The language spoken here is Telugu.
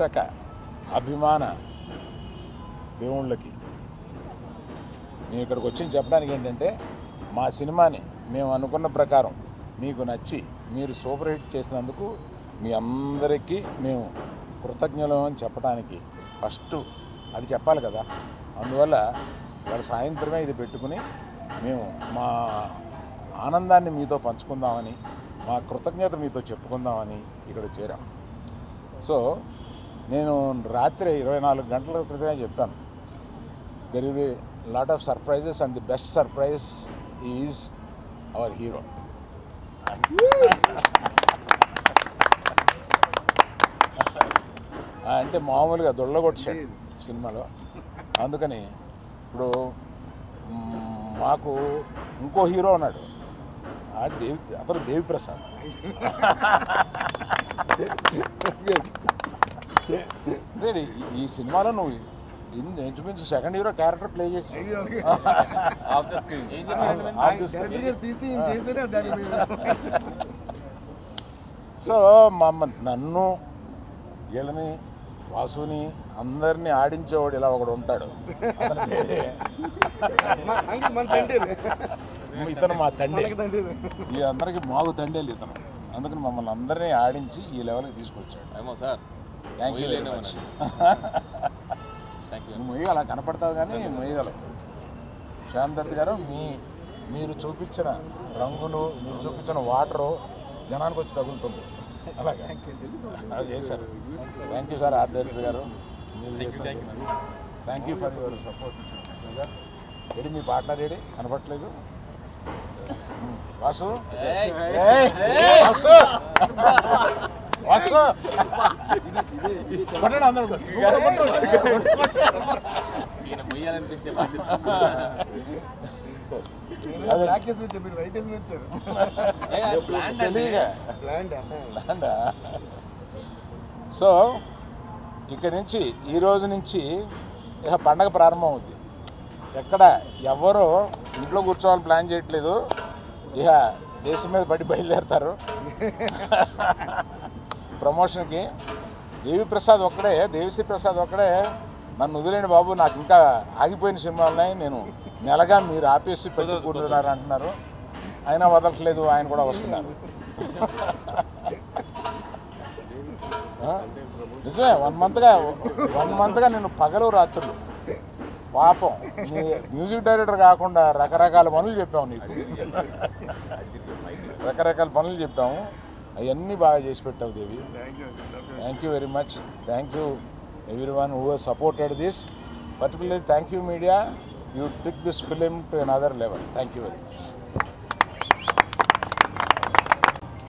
ప్రేక్షక అభిమాన దేవుళ్ళకి మేము ఇక్కడికి వచ్చి చెప్పడానికి ఏంటంటే మా సినిమాని మేము అనుకున్న ప్రకారం మీకు నచ్చి మీరు సూపర్ హిట్ చేసినందుకు మీ అందరికీ మేము కృతజ్ఞులం అని చెప్పడానికి ఫస్ట్ అది చెప్పాలి కదా. అందువల్ల వాళ్ళ సాయంత్రమే ఇది పెట్టుకుని మేము మా ఆనందాన్ని మీతో పంచుకుందామని, మా కృతజ్ఞత మీతో చెప్పుకుందామని ఇక్కడ చేరాం. సో నేను రాత్రి 24 గంటల క్రితమే చెప్పాను, there will be lot of surprises and the best surprise is our hero. అంటే మామూలుగా దొళ్ళగొట్టాడు సినిమాలో. అందుకని ఇప్పుడు మాకు ఇంకో హీరో ఉన్నాడు, అతను దేవి ప్రసాద్. ఈ సినిమాలో నువ్వు ఇంచుమించు సెకండ్ హీరో క్యారెక్టర్ ప్లే చేసి సో నన్ను వీళ్ళని వాసుని అందరినీ ఆడించేవాడు ఇలా ఒకడు ఉంటాడు. ఇతను మా తండ్రి, ఈ అందరికి మాకు తండ్రి ఇతను. అందుకని మమ్మల్ని అందరినీ ఆడించి ఈ లెవెల్కి తీసుకొచ్చాడు. Thank you very much. నువ్వు మొయ్యగల కనపడతావు కానీ మొయ్యగలవు. శ్యామ్ దత్ గారు మీరు చూపించిన రంగులు, మీరు చూపించిన వాటరు జనానికి వచ్చి తగులుతుంది. అలాగే అది చేశారు. Thank you sir art director గారు, మీరు చేశారు. Thank you for your support. AD me partner AD కనపడట్లేదు? వాసు వాసు వాసు కొట్టండి అందరూ. సో ఇక్కడి నుంచి ఈ రోజు నుంచి ఇక పండగ ప్రారంభం అవుద్ది. ఎక్కడ ఎవరు ఇంట్లో కూర్చోవాలని ప్లాన్ చేయట్లేదు, ఇక దేశం మీద పడి బయలుదేరుతారు ప్రమోషన్కి. దేవిశ్రీ ప్రసాద్ ఒక్కడే నన్ను వదిలేండి బాబు, నాకు ఇంకా ఆగిపోయిన సినిమాలు ఉన్నాయి, నేను నెలగా మీరు ఆపేసి పెట్టుకుంటున్నారు అంటున్నారు. అయినా వదలట్లేదు, ఆయన కూడా వస్తున్నారు. నిజమే, 1 మంత్గా నేను పగలు రాత్రులు పాపం మ్యూజిక్ డైరెక్టర్ కాకుండా రకరకాల పనులు చెప్పాము నీకు, రకరకాల పనులు చెప్పాము. అవన్నీ బాగా చేసి పెట్టావు Devi. Thank you very much. Thank you everyone who has supported this. Particularly thank you media, you took this film to another level. Thank you very much.